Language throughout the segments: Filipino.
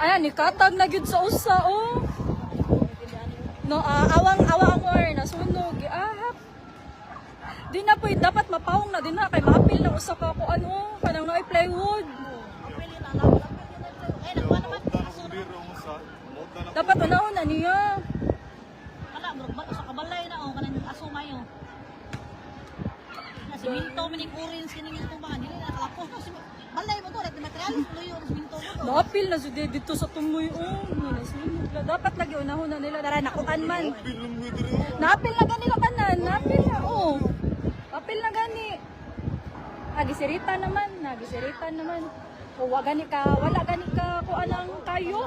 Ayan, ikatag na gyud sa usa, oh. No, awang or nasunog. Ahap. Di na po, dapat mapawong na din na. Kay maapil na usa ka ko ano, kanang na plywood. Dapat una-una niya. Wala, bro, sa kabalay na, oh, kanang asumay, oh. Na, siminto, mining orange, kining ito ba? Dili na, kalapos na, balay mo to, rin, materialis, luyo, siminto mo to. Maapil na siya dito sa tumoy, oh. Nasunog na. Dapat lagi una-una nila. Dara, nakutan man. Naapil na ganila kanan. Naapil na, oh. Apil na gani. Nagisirita naman. O wala gani ka kung anang kayo.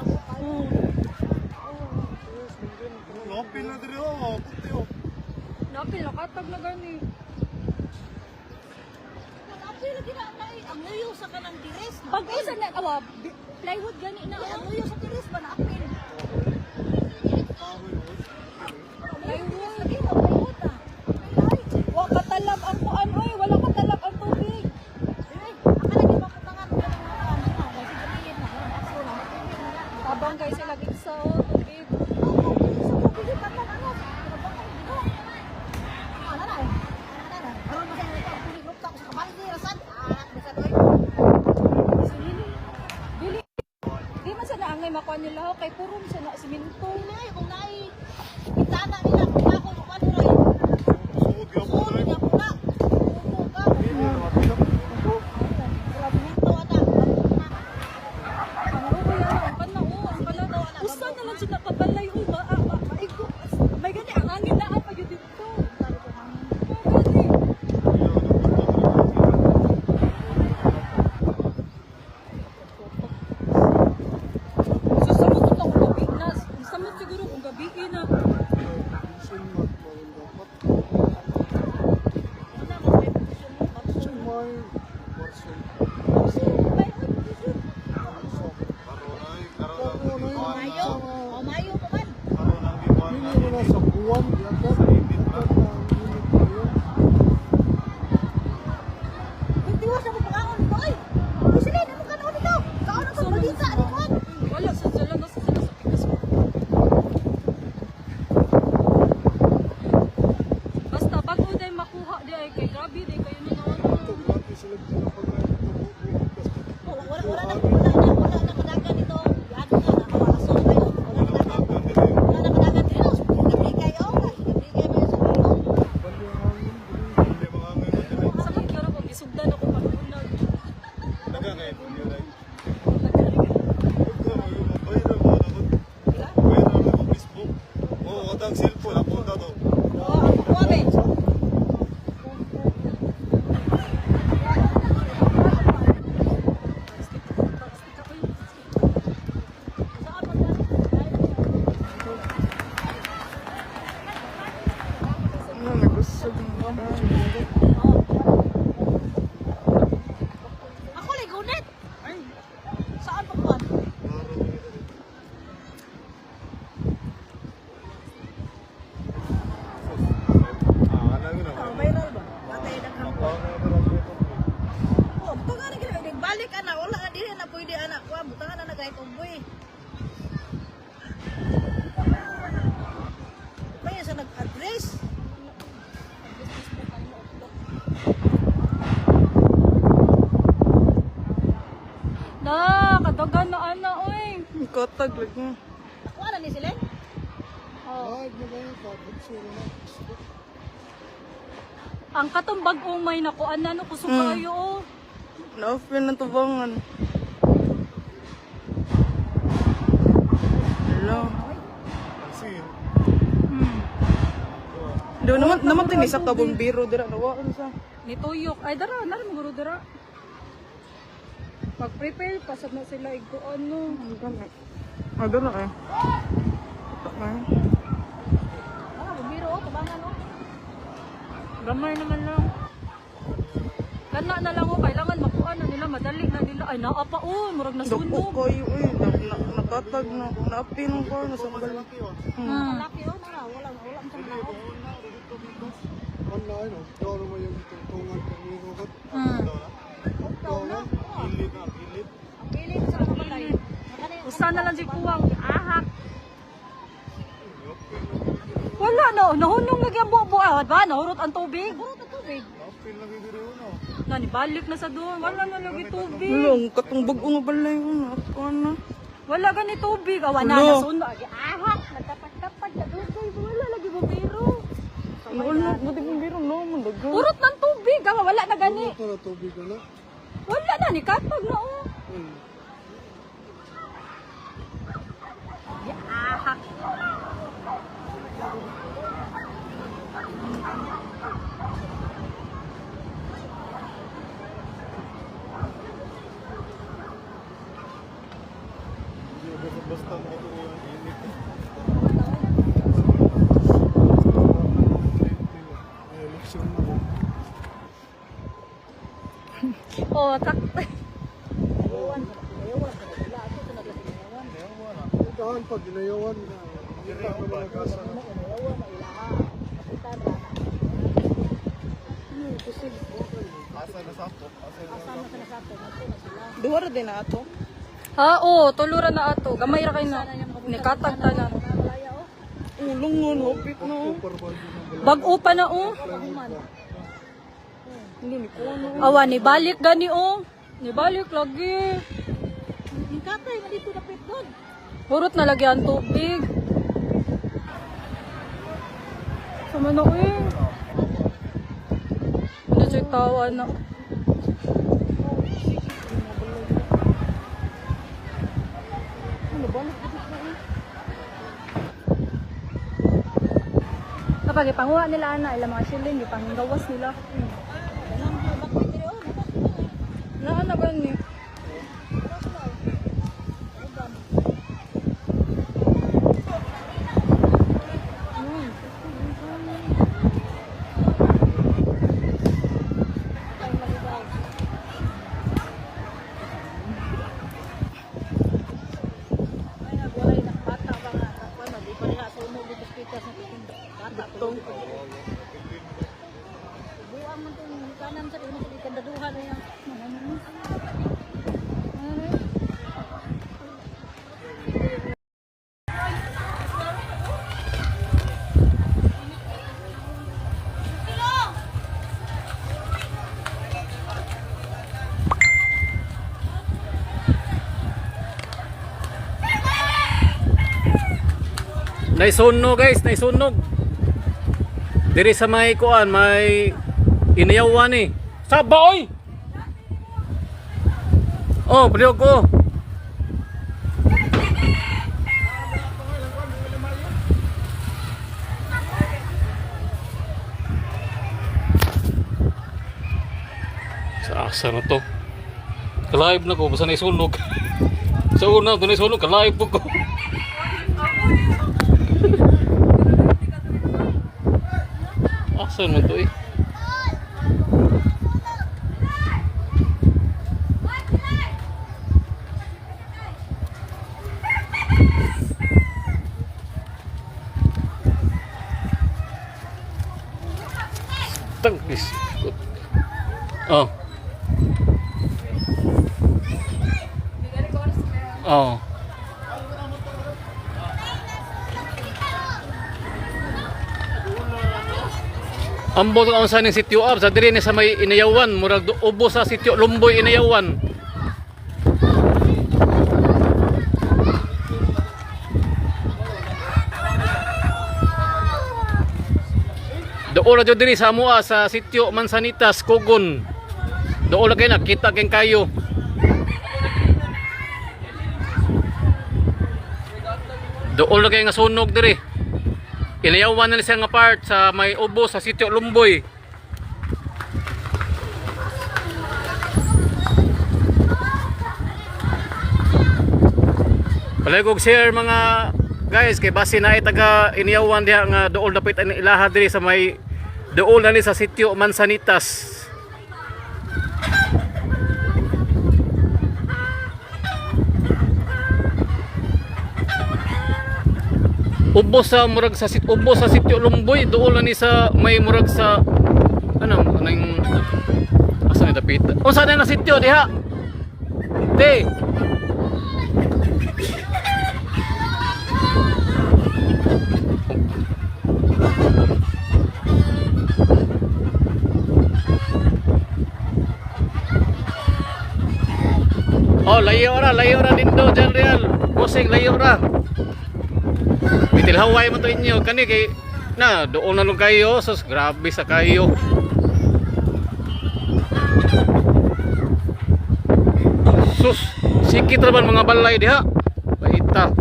Napil na diri oh, puti oh. Napil, nakatag na gani. Napil lagi na, ang luyo sa kanang tiris. Pag isa na, plywood gani na. Ang luyo sa tiris ba, naapil. Plywood. Plywood ah. Wala katalab ang kuan, oy. Wala katalab ang tubig. Tabang kayo sila gitsa o tubig. Di man sa naangay makuha nila ho. Kay purom sa na siminto. Kung nai, itana nila, kung ako, kung ano rin. Sugod gyud po Sulit diri. ako na. Upo ka. Grabe nito, ana. Ang ubo yan. Ang kana o. Ang kana. Usa na lang sila kabalay o. Maigo. May gani. Ang hangin na pa yun dito. Ang gani. Susamot ito kung gabi na. Susamot siguro kung gabi na. Mayo. O, mayo pa man. Pagtiwas na mo pangangon dito, ay. Sila, ano mo kanaon dito? Kaon ang pagbalita, di ko. Wala sa sila na sa sila sa pikas ko. Basta bago day makuha di ay kay grabe day kayo na naman. Wala na kadagan dito. Yan na, nakawalason kayo. Wala na kadagan dito. Nabigay, oh. Nabigay mo yung sabi mo. Sa kay pero kung isugdan ako pagpunag. Cellphone apunta to. Oh, ang kuwame. Ako ligunit. Saan pa kuwan? Viral ba? Patay na kampo. Oh, butangan na gila. Nagbalik anak. Wala nga din na pwede anak. Butangan na nagahit umboy. May sa nag-address. Na, kadagan na ana oy. Katag lagi. Nakuha na ni sila? Oh. Ang katumbag umay na kuan na no kusog kayo oh. Na-open na tubangan. Hello. Do naman tin isa ka bombero dira nawa ano sa. Nituyok. Ay dara, nara mo guro dara. Pag-prepare pa sa na sila iguan no. Ah, dira eh. Okay. Bumiro, tabangan no? Gamay naman lang. Kana na lang oh, kailangan makuha na nila, madali na nila. Ay naa pa oh, murag Dako nasunog. kayo eh. Nakatag na. Naapin ng car na sa bagal. Laki oh, nara. Wala ang tao. Online, daw naman yung tuntungan kanino ko. Ikaw na. Pilit na, pilit. Ang pilit sa kabalay. sana lang si kuwang ahak. Wala na, nahunong lagi ang buwa ba? Nahurot ang tubig. Hurot ang tubig. Napil lagi diri na. Nani, balik na sa doon. Wala na lagi tubig. Lang, katumbag nga pala yun. Ako na. Wala gani tubig. Awa na, Wala. nasundo. Ahak, nagkapag-kapag na tubig. Wala lagi bumiro. Wala, buti kong biro naman. Daga. Hurot ng tubig. Awa, wala na gani. Ito na tubig na. Wala na, ni kapag na oh. Ahak. Basta mo ito yung init. Ay, election na. Oh, tak. Dahan pag ginayawan na. Kita mo mga kasa na. Asa na sakto? Duwara din na ato. Ha, oh, tuluran na ato. Gamay ra kay na. Nikatag ta na. Ulong nga, hopit na. Bag-o pa na oh. Hindi, ni ko ano. Awa, nibalik gani oh. Nibalik lagi. Katay, dito napit doon. Hurot na lagi ang tubig. Sama na ko eh. Ano siya tawa na. Ano ba? Kapag ipanguha nila ana, ilang mga shilling, ipanggawas nila. Na gani. Buang man itong kanan sa ino sa ikandaduhan na yan. Naisunog guys, naisunog. Diri sa may kuan, may inayawan ni. Saba oy. Oh, beliau ko. Sa asa na to. Kalive na ko, basta naisunog. Sa una, ito naisunog, kalive po ko. Asan mo to eh? Tangkis. Oh. Oh. Ambot ang sa ning sitio ab sa diri ni sa may inayawan murag ubo sa sitio Lumboy inayawan. Doon na diri sa amoa sa sitio Mansanitas Kugon. Doon na kayo nakita keng kayo. Doon na kayo nga sunog diri. Inayawan na siya nga part sa may ubo sa sitio Lumboy. Palagog share mga guys kay base na taga inayawan diha nga dool dapit ang ilaha diri sa may dool na ni sa sitio Mansanitas. Ubo sa murag sa ubo sa sitio Lumboy dool na ni sa may murag sa ano anong asa ni dapit. O sa na sitio diha. Di. Oh, layo ra dindo dyan real. Bossing, layo ra. Bitil Hawaii mo to inyo. Kani kay, na, doon na lang kayo. Sus, grabe sa kayo. Sus, sikit naman mga balay diha. Baita.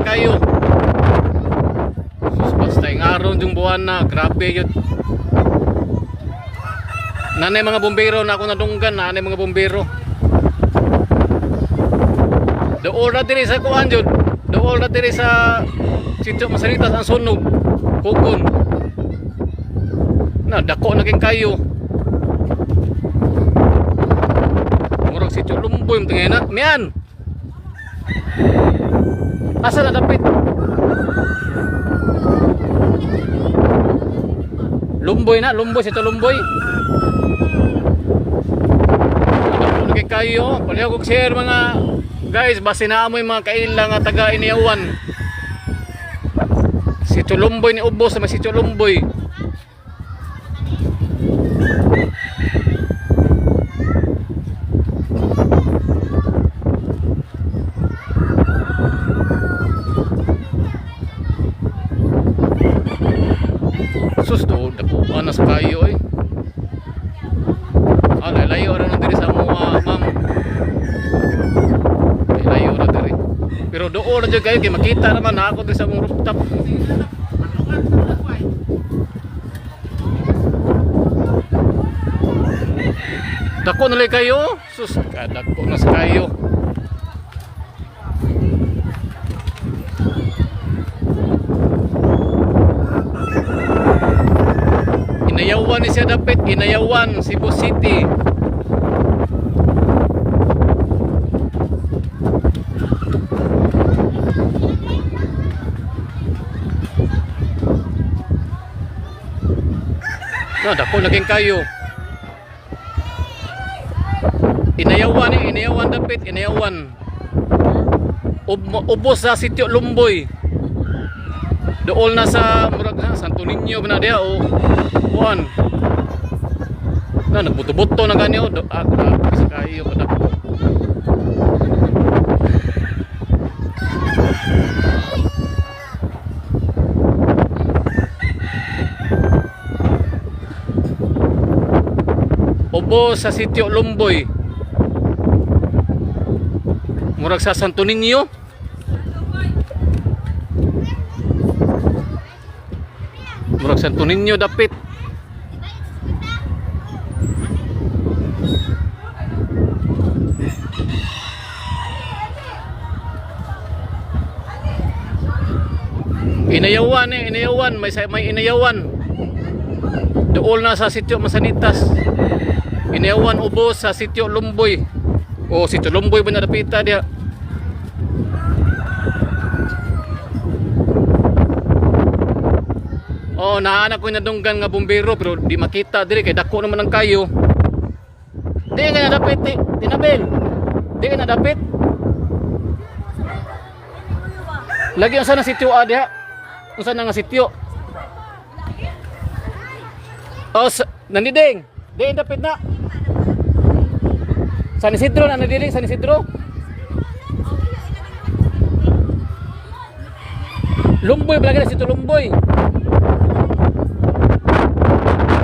Kayo. Sus, basta yung aron yung buwan na, grabe yun. Nanay mga bombero na ako nadunggan, nanay mga bombero. Dool na diri sa kuhan yun. Dool na diri sa sitio Masanitas ang sunog. Kukon. Na, dako naging kayo. Murag sitio Lumboy, tingay na. Mian! Asa na dapit? Lumboy na, Lumboy, sito Lumboy. Lagi kayo, palihog og share mga guys, base na mo yung mga kailang nga taga Iniawan. Sito Lumboy ni ubos sa sito Lumboy. Sus do, dapuan na sa kayo eh. Layo ra na diri sa mga ma'am. Layo ra diri. Pero doon na dyan kayo, kaya makita naman na ako diri sa mong rooftop. Dako na lang kayo. Sus, dako na sa kayo. Inayawan ni siya dapit, Inayawan, Cebu City. Dako naging kayo. Inayawan Inayawan dapit, Inayawan. Ubos sa sitio Lumboy. Dool na sa murag Santo Niño na dia o kuan. Na nagbuto-buto na ganyo sa kayo kadako. Ubos sa sitio Lumboy. Murag sa Santo Niño. Murag Santo Niño dapit. Inayawan, may Inayawan. Dool na sa sitio Masanitas. Inayawan ubos sa sitio Lumboy. O sitio Lumboy ba na dapita dia? Oh, naanak ko nadunggan nga bombero pero di makita diri kay dako naman ang kayo. Di nga nadapit, Tinabel. Di nga nadapit. Lagi ang sana sitio diha. Unsa na nga sitio? Oh, nandiding. Di dapit na. San Isidro na nandiding, San Isidro. Lumboy lagi na sitio Lumboy.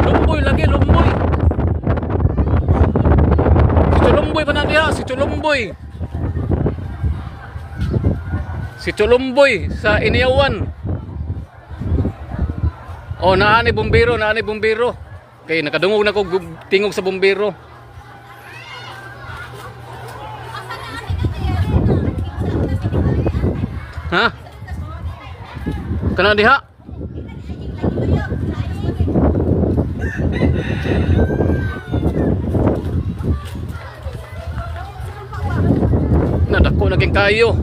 Lumboy lagi, Lumboy. Sitio Lumboy pa na diha, Sitio Lumboy. Sitio Lumboy sa Iniawan. Oh, naani bombero. Kay nakadungog na ko tingog sa bombero. Ha? Kana diha? Nadako naging kayo.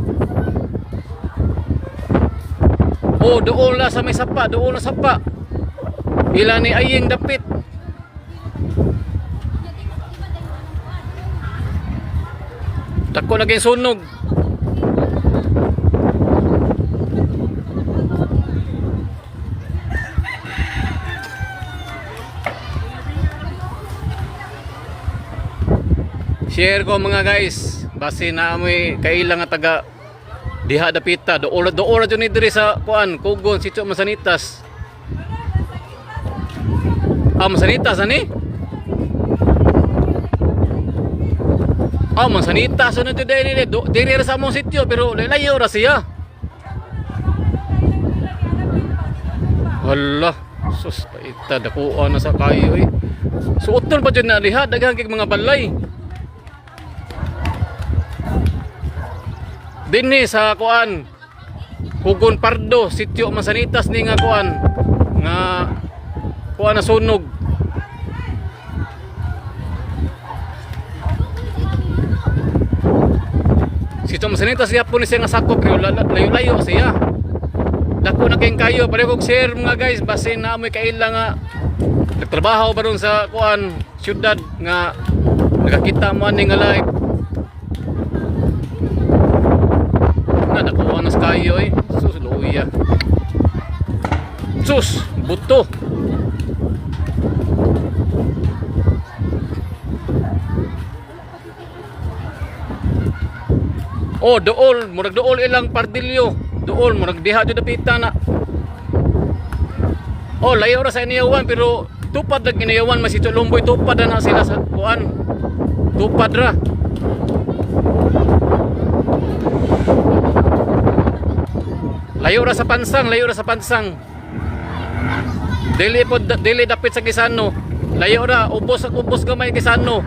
Oh, doon na sa may sapa, doon na sapa. Ila ni aying dapit. Dako naging sunog. Share ko mga guys. Base na amoy kailang nga taga diha dapita. Dool jud ni diri sa kuan, Kugon, Sitio Masanitas. Masanitas ani? Masanitas ano jud diri ra sa among sitio pero layo ra siya. Wala, sus paita dakuan na sa kayo eh. Suoton pa dyan na liha, daghang kay mga balay. Dinhi sa kuan, Kugon Pardo, Sitio Masanitas ni nga kuan na sunog. Sitio Masanitas siya po ni siya nga sakop pero layo-layo siya. Dako na kayong kayo, pareho kong share mga guys, base na amoy kaila nga nagtrabaho ba ron sa kuan syudad nga nakakita mo ani nga live. Nakuha na sa kayo eh. Sus, luya. Sus, buto. Dool, murag dool ilang pardilyo. Dool, murag diha jud dapita na. Layo ra sa iniyawan pero tupad lang iniyawan masito Lumboy, tupad na sila sa kuan. Tupad ra. Layo ra sa pansang, layo ra sa pansang. Dili dapit sa Kisano. Layo ra, ubos gamay Kisano.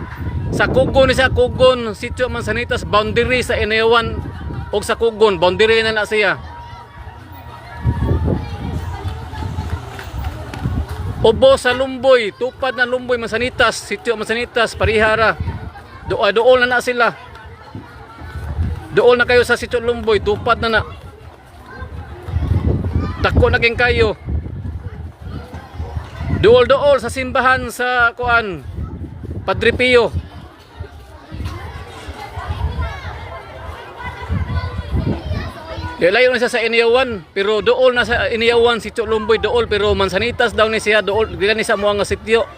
Sa Kugon ni siya, Kugon, Sitio Masanitas, boundary sa Inayawan o sa Kugon, boundary na siya. Ubos sa Lumboy, tupad na Lumboy, Masanitas, Sitio Masanitas, parihara. Dool na sila. Dool na kayo sa Sitio Lumboy, tupad na. Dako na kayo. Dool sa simbahan sa kuan, Padre Pio. Layo na siya sa Iniyawan, pero dool na sa Iniyawan, Sitio Lumboy, dool, pero Mansanitas daw ni siya, dool, gani sa mga sitio.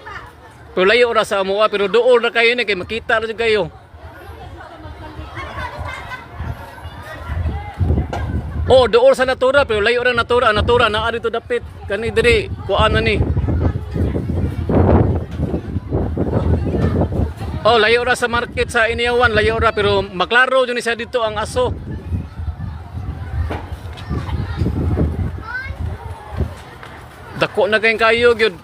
Pero layo ra sa amuha, pero dool na kayo ni, kay makita rin kayo. Dool sa natura, pero layo ra natura, naa dito dapit, kani diri, kuan na ni. Layo ra sa market sa Iniyawan, layo ra, pero maklaro yun siya dito ang aso. Dako na kayong kayo gyud.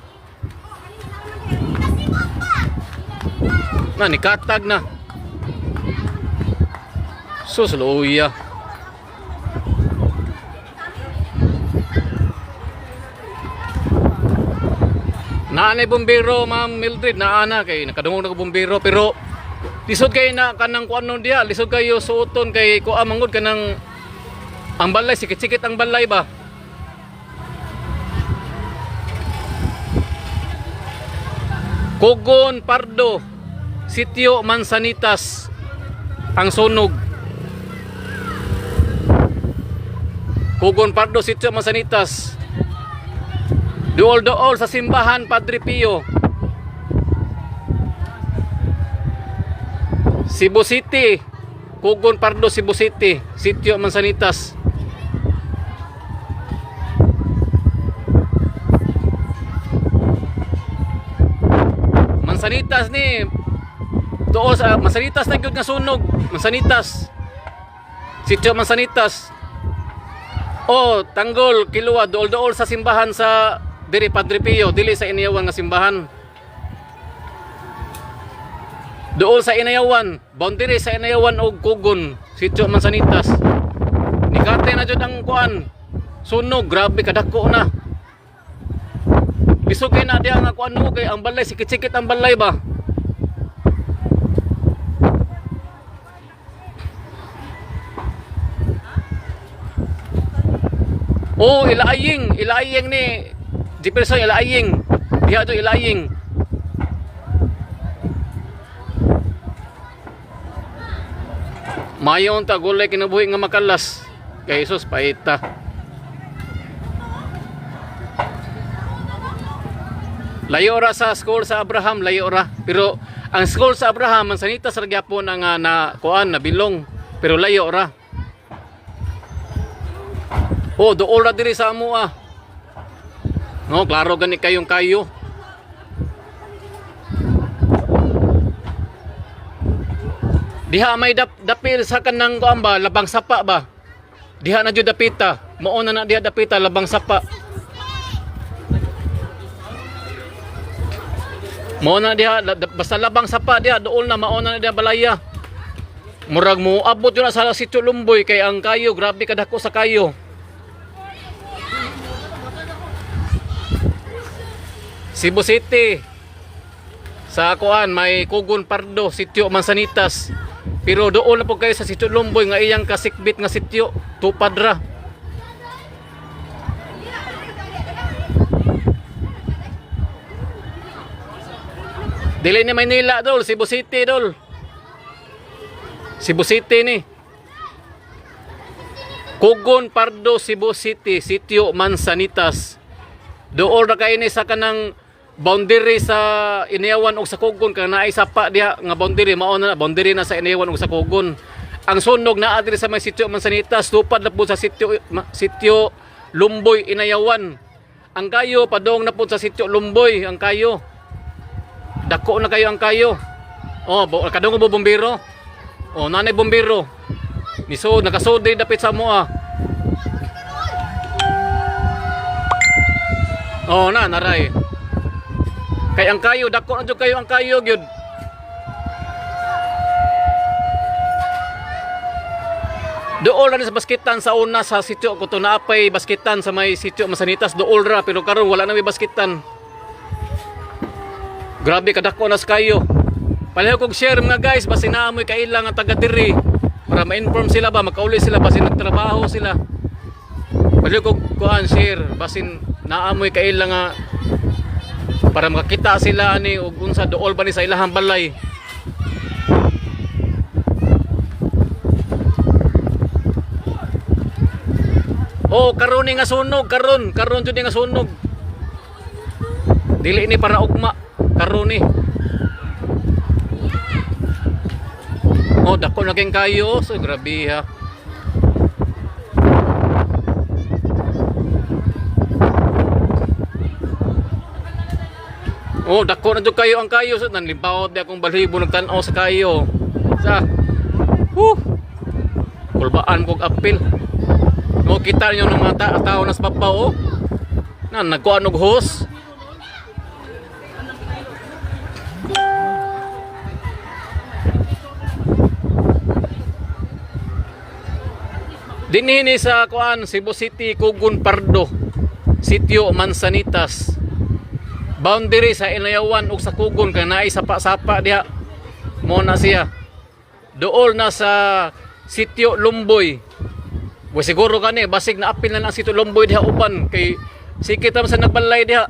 Nikatag na. Sus luya. Naanay bombero, Ma'am Mildred, naana kay nakadungog na bombero pero lisod kay na kanang kuanon diha, lisod kayo suoton kay kuha mangod kanang ang balay sikit-sikit ang balay ba. Kugon Pardo, Sitio Mansanitas ang sunog. Kugon Pardo, Sitio Mansanitas. Dool sa simbahan Padre Pio. Cebu City, Kugon Pardo, Cebu City, Sitio Mansanitas. Mansanitas ni dool sa Mansanitas na gyud nga sunog. Mansanitas, Sitio Mansanitas. Tanggol Kilua, dool sa simbahan sa diri Padre Pio, dili sa Iniyawan nga simbahan. Dool sa Inayawan, boundary sa Inayawan og Kugon, Sitio Mansanitas. Nikate na jud ang kuan. Sunog, grabe kadako na. Bisog kay na diha nga kuan mo kay ang balay sikit-sikit ang balay ba. Ilaaying ni Jefferson, ilaaying. Diha to ilaaying. Mayon ta gulay kinabuhi nga makalas. Kay Jesus paita. Layo ra sa school sa Abraham, layo ra. Pero Ang school sa Abraham, Mansanitas ra gyapon ang na kuan na bilong, pero layo ra. Oh, dool ra diri sa amo ah. No, klaro gani kayong kayo. Diha may dapil sa kanang kuan ba, labang sapa ba? Diha na jud dapita. Mao na diha dapita labang sapa. Mao na diha basta labang sapa diha dool na mao na diha balaya. Murag mo abot yun na sa Sitio Lumboy kay ang kayo grabe kadako sa kayo. Cebu City. Sa kuan may Kugon Pardo, Sitio Mansanitas. Pero doon na po kayo sa Sitio Lumboy nga iyang kasikbit nga sitio, tupad ra. Dili ni Maynila dol, Cebu City dol. Cebu City ni. Kugon Pardo, Cebu City, Sitio Mansanitas. Doon na kayo ni sa kanang boundary sa Iniawan ug sa Kugon kay naay sapa diha nga boundary mao na boundary na sa Iniawan ug sa Kugon. Ang sunog naa diri sa may Sitio Mansanitas tupad na po sa Sitio Lumboy Inayawan. Ang kayo padong na po sa Sitio Lumboy ang kayo. Dako na kayo ang kayo. Oh, kadong mo bombero. Oh, nanay bombero. Niso nakasud dapit sa mo ah. Oh, naray. Kay ang kayo, dako na dyan kayo ang kayo, gyud. Dool ra sa basketan sa una sa sitio ko to naapay basketan sa may Sitio Mansanitas dool ra pero karon wala na may basketan. Grabe kadako na sa kayo. Palayo kog share mga guys basin naamoy kailang ang taga diri para ma-inform sila ba makauli sila basin nagtrabaho sila. Palayo kog kuan share basin naamoy kailang nga para makakita sila ani ug unsa dool ba ni sa ilahang balay. Oh, karon ni nga sunog, karon jud nga sunog. Dili ni para ugma, karon ni. Oh, dako na kayong kayo, so grabe ha. Oh, dako na jud kayo ang kayo, so nanlimpawot di akong balhibo nagtan-aw sa kayo. Sa. Kulbaan kog apil. Mo kita niyo ng mga tao na sa babaw oh. Na nagkuan og hose. Dinhi sa kuan Cebu City, Kugon Pardo, Sitio Mansanitas. Boundary sa Inayawan ug sa Kugon kay naay sapa-sapa diha. Mo na siya. Dool na sa Sitio Lumboy. Wa siguro kani basig na apil na ang Sitio Lumboy diha uban kay sikit sa nagbalay diha.